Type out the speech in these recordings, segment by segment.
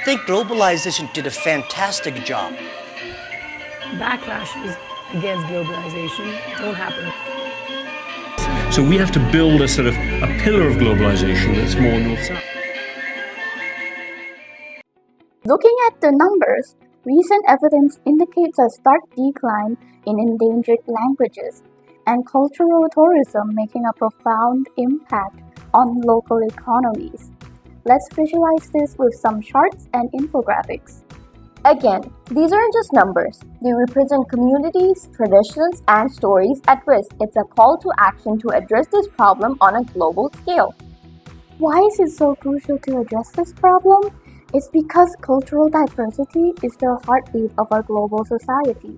think globalization did a fantastic job. Backlashes against globalization don't happen. So we have to build a sort of a pillar of globalization that's more north-south. Looking at the numbers, recent evidence indicates a stark decline in endangered languages and cultural tourism making a profound impact on local economies. Let's visualize this with some charts and infographics. Again, these aren't just numbers. They represent communities, traditions, and stories at risk. It's a call to action to address this problem on a global scale. Why is it so crucial to address this problem? It's because cultural diversity is the heartbeat of our global society.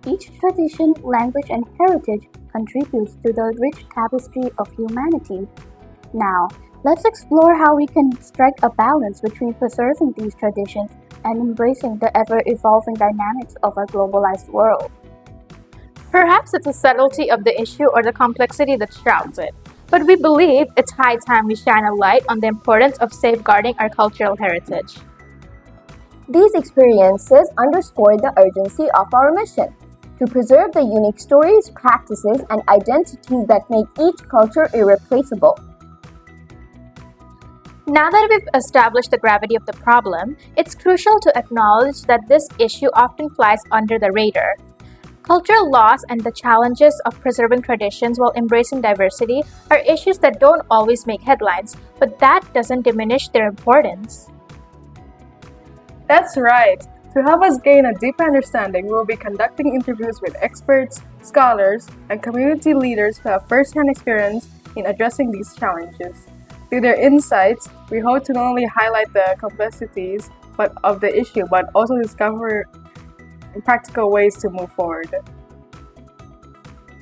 Each tradition, language, and heritage contributes to the rich tapestry of humanity. Now, let's explore how we can strike a balance between preserving these traditions and embracing the ever-evolving dynamics of our globalized world. Perhaps it's the subtlety of the issue or the complexity that shrouds it, but we believe it's high time we shine a light on the importance of safeguarding our cultural heritage. These experiences underscore the urgency of our mission to preserve the unique stories, practices, and identities that make each culture irreplaceable. Now that we've established the gravity of the problem, it's crucial to acknowledge that this issue often flies under the radar. Cultural loss and the challenges of preserving traditions while embracing diversity are issues that don't always make headlines, but that doesn't diminish their importance. That's right. To help us gain a deeper understanding, we'll be conducting interviews with experts, scholars, and community leaders who have first-hand experience in addressing these challenges. Through their insights, we hope to not only highlight the complexities of the issue, but also discover practical ways to move forward.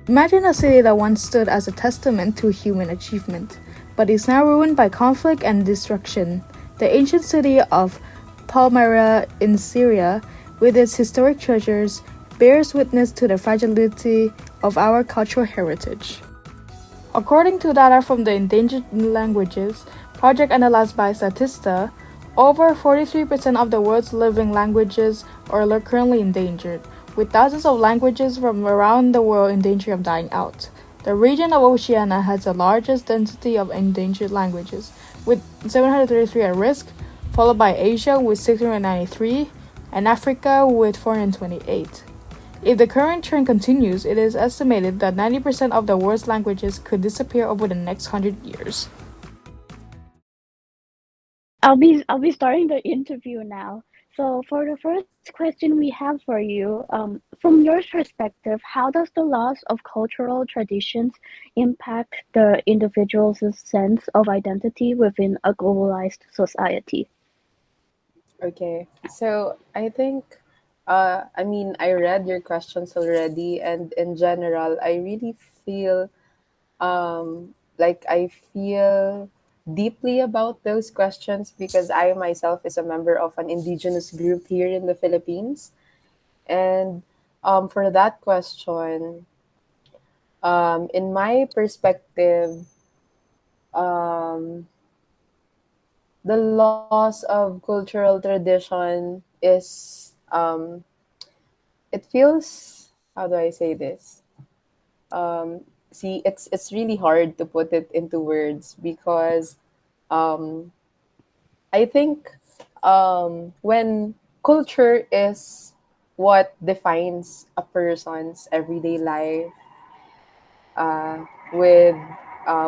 Imagine a city that once stood as a testament to human achievement, but is now ruined by conflict and destruction. The ancient city of Palmyra in Syria, with its historic treasures, bears witness to the fragility of our cultural heritage. According to data from the Endangered Languages project analyzed by Statista, over 43% of the world's living languages are currently endangered, with thousands of languages from around the world in danger of dying out. The region of Oceania has the largest density of endangered languages, with 733 at risk, followed by Asia with 693 and Africa with 428. If the current trend continues, it is estimated that 90% of the world's languages could disappear over the next 100 years. I'll be starting the interview now. So for the first question we have for you, from your perspective, how does the loss of cultural traditions impact the individual's sense of identity within a globalized society? Okay, so I think, I read your questions already, and in general, I really feel like I feel deeply about those questions because I myself is a member of an indigenous group here in the Philippines. And for that question, in my perspective, um, the loss of cultural tradition is it feels, how do I say this? See, it's really hard to put it into words because um, I think when culture is what defines a person's everyday life, uh, with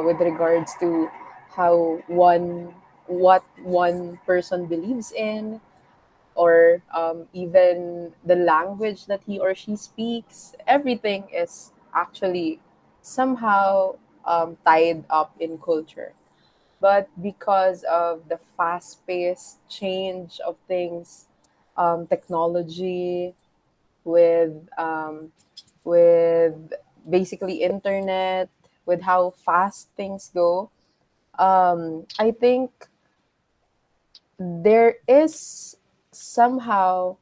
with regards to how what one person believes in, or even the language that he or she speaks, everything is actually somehow tied up in culture. But because of the fast-paced change of things, technology, with with basically internet, with how fast things go, I think there is somehow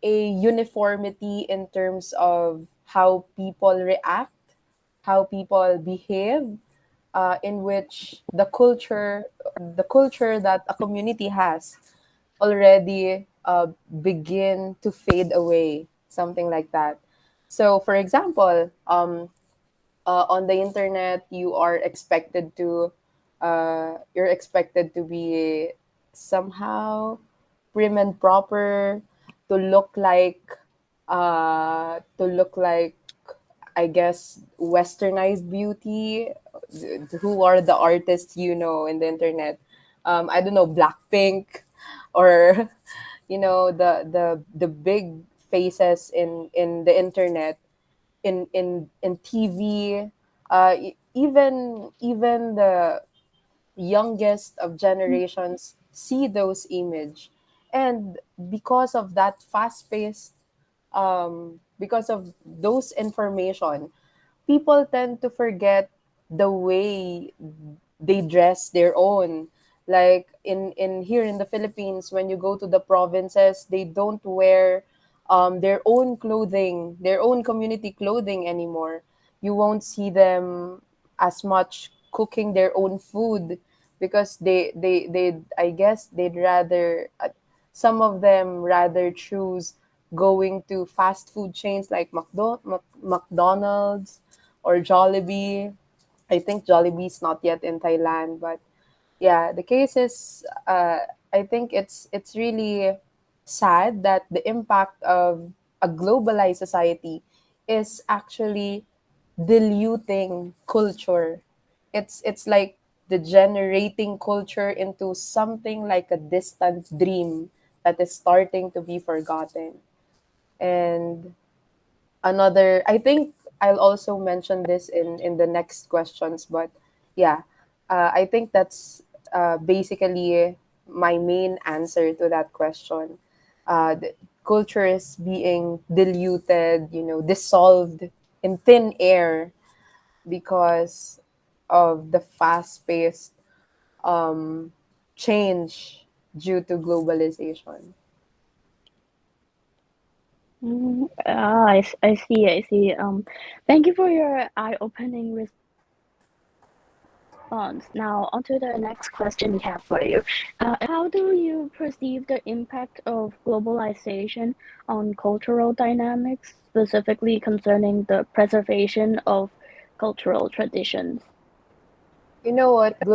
a uniformity in terms of how people react, how people behave, in which the culture that a community has already begin to fade away, something like that. So, for example, on the internet, you're expected to be somehow prim and proper, to look like to look like, I guess, westernized beauty. Who are the artists in the internet? I don't know, Blackpink, or the big faces in the internet, in TV. Even the youngest of generations see those image, and because of that fast paced, because of those information, people tend to forget the way they dress their own. Like in here in the Philippines, when you go to the provinces, they don't wear their own clothing, their own community clothing anymore. You won't see them as much cooking their own food, because they I guess they'd rather, some of them rather choose going to fast food chains like McDonald's or Jollibee. I think Jollibee's not yet in Thailand, but yeah, the case is, I think it's really sad that the impact of a globalized society is actually diluting culture. It's like degenerating culture into something like a distant dream that is starting to be forgotten. And another, I think I'll also mention this in the next questions, but yeah, I think that's basically my main answer to that question. The culture is being diluted, dissolved in thin air because of the fast-paced um, change due to globalization. I see, I see. Thank you for your eye-opening response. Now, on to the next question we have for you. How do you perceive the impact of globalization on cultural dynamics, specifically concerning the preservation of cultural traditions? You know what? The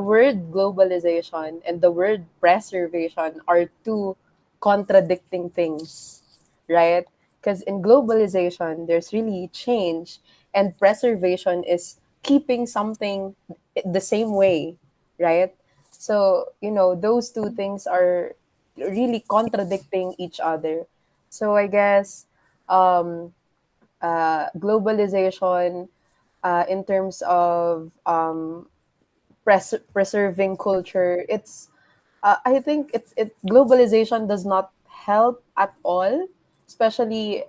word globalization and the word preservation are two contradicting things, right? Because in globalization, there's really change, and preservation is keeping something the same way, right? So, those two things are really contradicting each other. So, I guess um, globalization, in terms of preserving culture, I think globalization does not help at all, especially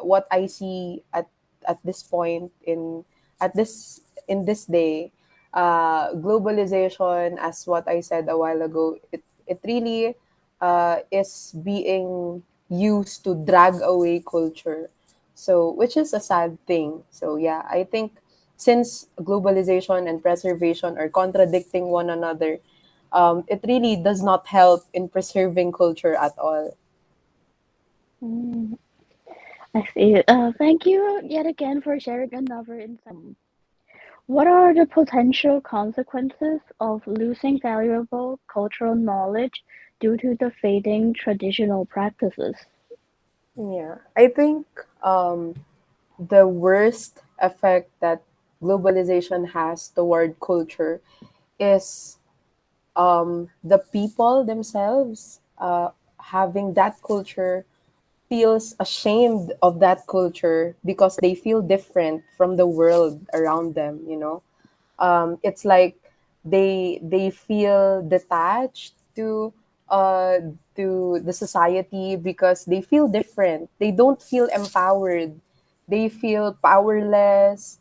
what I see at this point at this in this day. Globalization, as what I said a while ago, it really is being used to drag away culture, so which is a sad thing. So yeah, I think since globalization and preservation are contradicting one another, it really does not help in preserving culture at all. Mm, I see. Thank you yet again for sharing another insight. What are the potential consequences of losing valuable cultural knowledge due to the fading traditional practices? Yeah, I think the worst effect that globalization has toward culture is the people themselves having that culture feels ashamed of that culture because they feel different from the world around them. It's like they feel detached uh to the society because they feel different. They don't feel empowered. They feel powerless.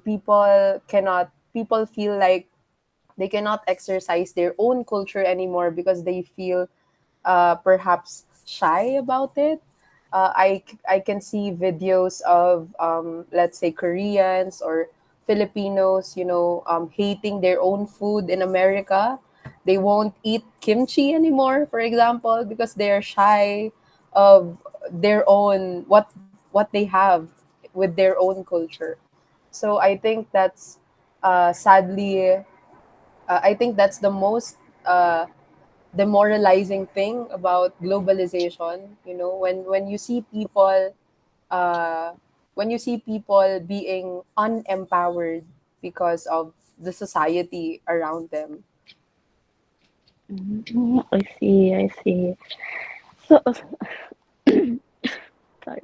People feel like they cannot exercise their own culture anymore because they feel perhaps shy about it. I can see videos of, let's say, Koreans or Filipinos, hating their own food in America They won't eat kimchi anymore, for example, because they're shy of their own what they have with their own culture. So I think that's sadly, I think that's the most demoralizing thing about globalization. When you see people, uh, being unempowered because of the society around them. I see, I see. So, sorry.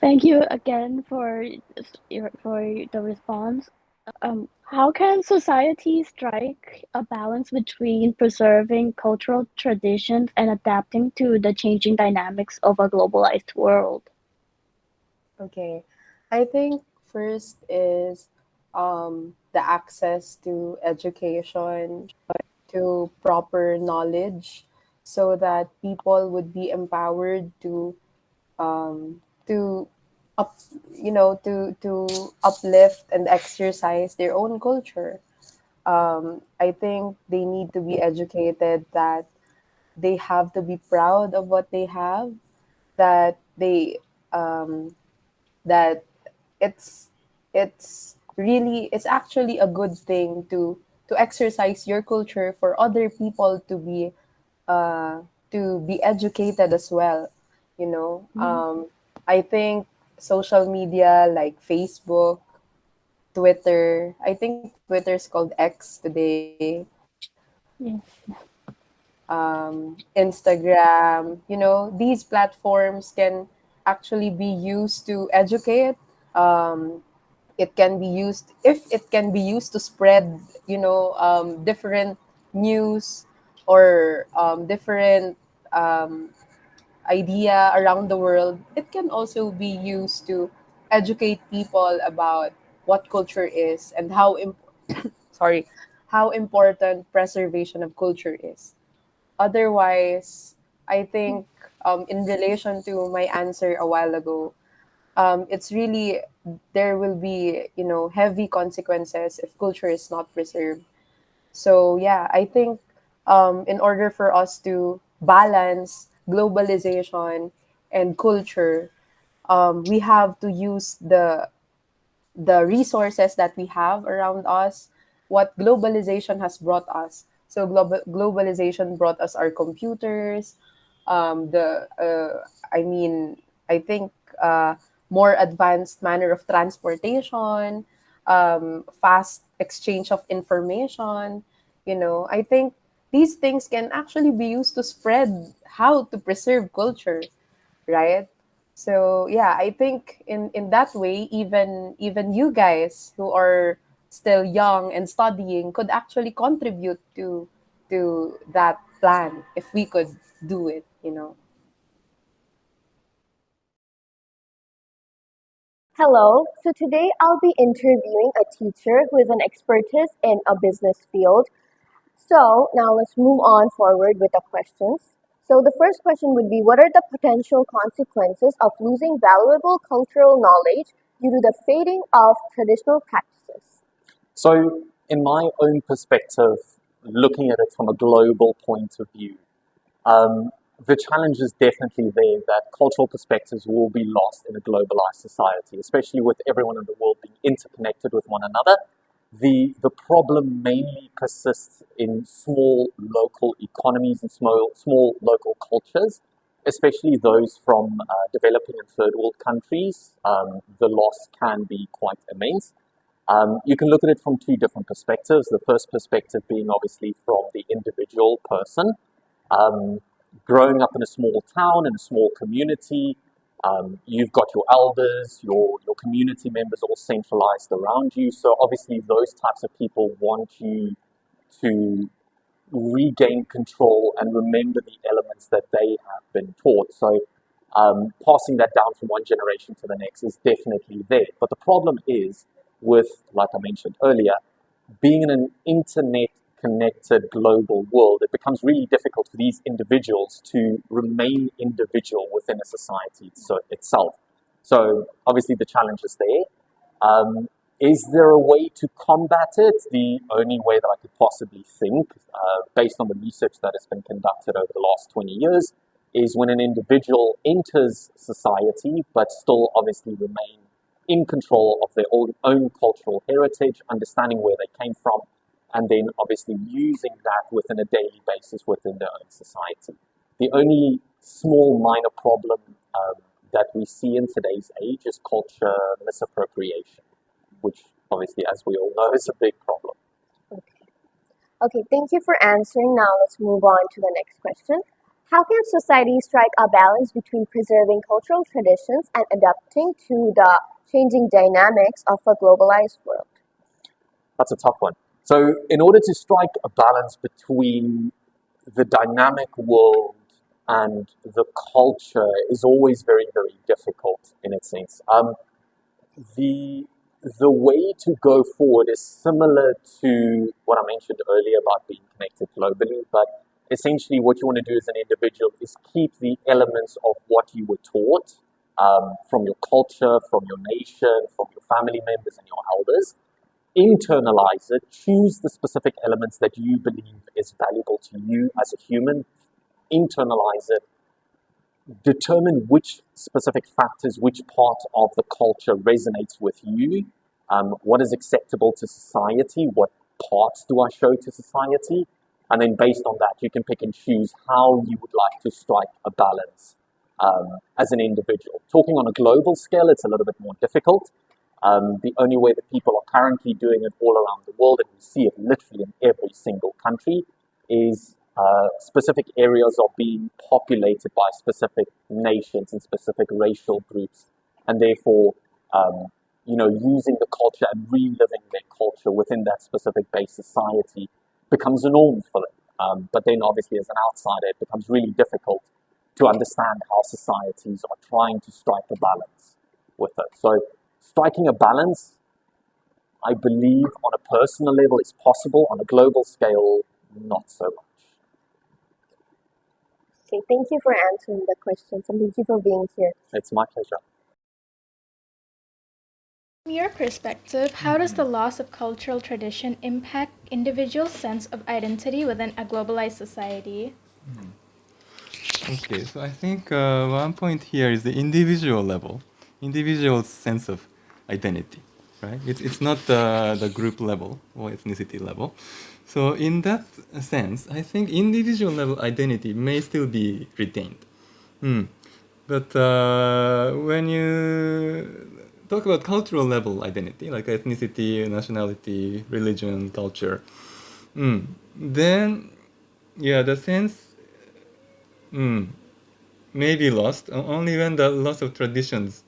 Thank you again for the response. How can society strike a balance between preserving cultural traditions and adapting to the changing dynamics of a globalized world? Okay. I think first is the access to education, to proper knowledge, so that people would be empowered to up, to uplift and exercise their own culture. I think they need to be educated that they have to be proud of what they have, that they um, that it's it's actually a good thing to exercise your culture for other people uh, to be educated as well. you know Mm, um, I think social media like Facebook, Twitter, I think Twitter's called X today, yes. Instagram, these platforms can actually be used to educate. um, it can be used if it can be used to spread, different news, or different um, idea around the world. It can also be used to educate people about what culture is, and sorry, how important preservation of culture is. Otherwise, I think, in relation to my answer a while ago, it's really, there will be, heavy consequences if culture is not preserved. So yeah, I think, in order for us to balance globalization and culture, we have to use the resources that we have around us, what globalization has brought us. So globalization brought us our computers, the I mean, I think, more advanced manner of transportation, fast exchange of information. I think these things can actually be used to spread how to preserve culture, right? So yeah, I think in that way, even you guys who are still young and studying could actually contribute to that plan if we could do it. Hello, so today I'll be interviewing a teacher who is an expertise in a business field. So now let's move on forward with the questions. So the first question would be, what are the potential consequences of losing valuable cultural knowledge due to the fading of traditional practices? So, in my own perspective, looking at it from a global point of view, um, the challenge is definitely there that cultural perspectives will be lost in a globalized society, especially with everyone in the world being interconnected with one another. The problem mainly persists in small local economies and small local cultures, especially those from developing and third world countries. The loss can be quite immense. You can look at it from two different perspectives. The first perspective being obviously from the individual person. Um, Growing up in a small town, in a small community, you've got your elders, your community members all centralized around you. So obviously those types of people want you to regain control and remember the elements that they have been taught. So passing that down from one generation to the next is definitely there. But the problem is with, like I mentioned earlier, being in an internet connected global world, it becomes really difficult for these individuals to remain individual within a society itself. So obviously the challenge is there. Um, Is there a way to combat it? The only way that I could possibly think, based on the research that has been conducted over the last 20 years, is when an individual enters society, but still obviously remain in control of their own cultural heritage, understanding where they came from, and then obviously using that within a daily basis within their own society. The only small minor problem that we see in today's age is culture misappropriation, which obviously, as we all know, is a big problem. Okay, thank you for answering. Now let's move on to the next question. How can society strike a balance between preserving cultural traditions and adapting to the changing dynamics of a globalized world? That's a tough one. So, in order to strike a balance between the dynamic world and the culture is always very, very difficult in its sense. The way to go forward is similar to what I mentioned earlier about being connected globally, but essentially what you want to do as an individual is keep the elements of what you were taught from your culture, from your nation, from your family members and your elders, internalize it, choose the specific elements that you believe is valuable to you as a human, internalize it, determine which specific factors, which part of the culture resonates with you, what is acceptable to society, what parts do I show to society, and then based on that, you can pick and choose how you would like to strike a balance as an individual. Talking on a global scale, it's a little bit more difficult. The only way that people are currently doing it all around the world, and we see it literally in every single country, is specific areas are being populated by specific nations and specific racial groups, and therefore, using the culture and reliving their culture within that specific base society becomes a norm for them. But then, obviously, as an outsider, it becomes really difficult to understand how societies are trying to strike a balance with it. So, striking a balance, I believe, on a personal level is possible. On a global scale, not so much. Okay, thank you for answering the questions and thank you for being here. It's my pleasure. From your perspective, how does the loss of cultural tradition impact individuals' sense of identity within a globalized society? Okay, so I think one point here is the individual level, individual's sense of identity, right? It's not the group level or ethnicity level. So in that sense, I think individual level identity may still be retained. But when you talk about cultural level identity, like ethnicity, nationality, religion, culture, then, yeah, the sense may be lost only when the loss of traditions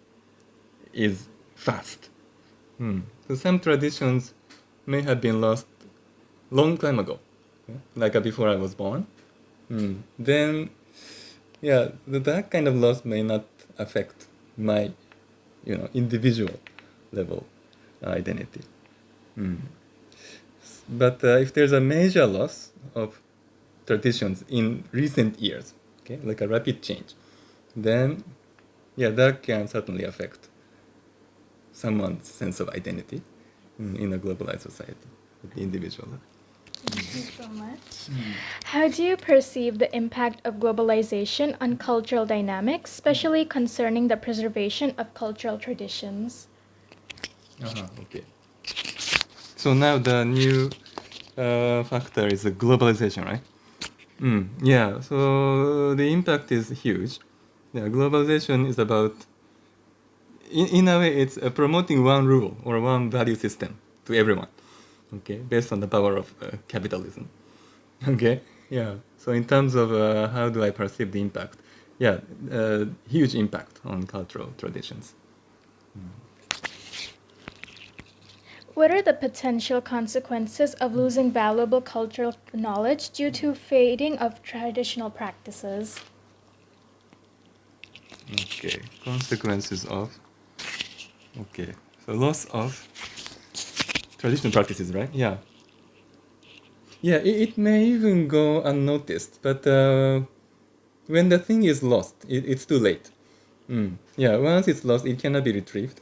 is fast. So some traditions may have been lost long time ago, like before I was born. Then, yeah, that kind of loss may not affect my, individual level identity. But if there's a major loss of traditions in recent years, okay, like a rapid change, then, yeah, that can certainly affect someone's sense of identity in a globalized society at the individual level. Thank you so much. How do you perceive the impact of globalization on cultural dynamics, especially concerning the preservation of cultural traditions? Okay. So now the new factor is the globalization, right? Yeah, so the impact is huge. Yeah, globalization is about, in a way, it's promoting one rule or one value system to everyone, okay, based on the power of capitalism. Okay, yeah. So in terms of how do I perceive the impact? Yeah, huge impact on cultural traditions. What are the potential consequences of losing valuable cultural knowledge due to fading of traditional practices? Okay, consequences of, okay, so loss of traditional practices, right? Yeah. Yeah, it may even go unnoticed, but when the thing is lost, it's too late. Yeah, once it's lost, it cannot be retrieved.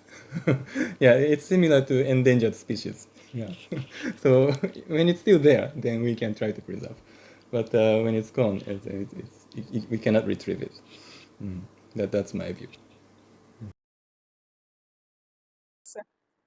Yeah, it's similar to endangered species. Yeah. So when it's still there, then we can try to preserve. But when it's gone, we cannot retrieve it. That's my view.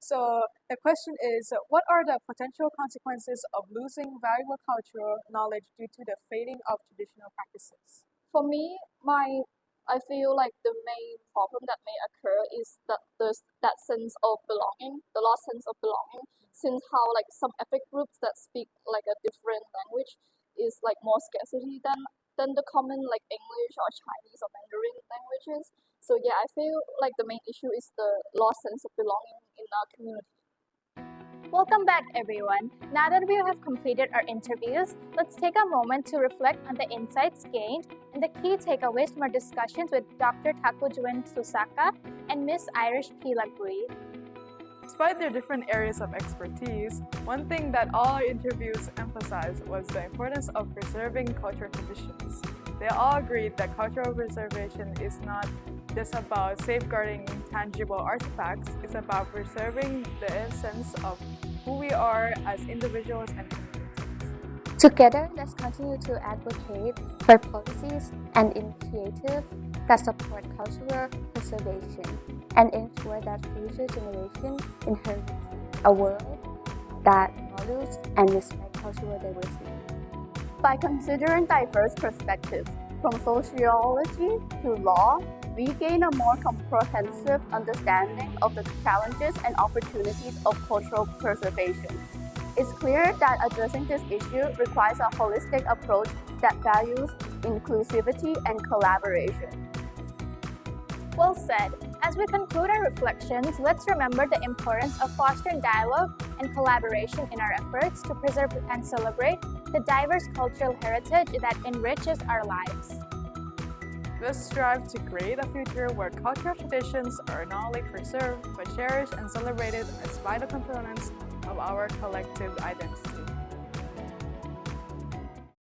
So the question is, what are the potential consequences of losing valuable cultural knowledge due to the fading of traditional practices? For me, I feel like the main problem that may occur is that sense of belonging, the lost sense of belonging, since how like some ethnic groups that speak like a different language is like more scarcity than the common like English or Chinese or Mandarin languages. So yeah, I feel like the main issue is the lost sense of belonging in our community. Welcome back, everyone. Now that we have completed our interviews, let's take a moment to reflect on the insights gained and the key takeaways from our discussions with Dr. Takujuin Susaka and Ms. Irish P. Lagui. Despite their different areas of expertise, one thing that all our interviews emphasized was the importance of preserving cultural traditions. They all agreed that cultural preservation is not just about safeguarding tangible artifacts, it's about preserving the essence of who we are as individuals and communities. Together, let's continue to advocate for policies and initiatives that support cultural preservation and ensure that future generations inherit a world that values and respects cultural diversity. By considering diverse perspectives, from sociology to law, we gain a more comprehensive understanding of the challenges and opportunities of cultural preservation. It's clear that addressing this issue requires a holistic approach that values inclusivity and collaboration. Well said. As we conclude our reflections, let's remember the importance of fostering dialogue and collaboration in our efforts to preserve and celebrate the diverse cultural heritage that enriches our lives. Let's strive to create a future where cultural traditions are not only preserved but cherished and celebrated as vital components of our collective identity.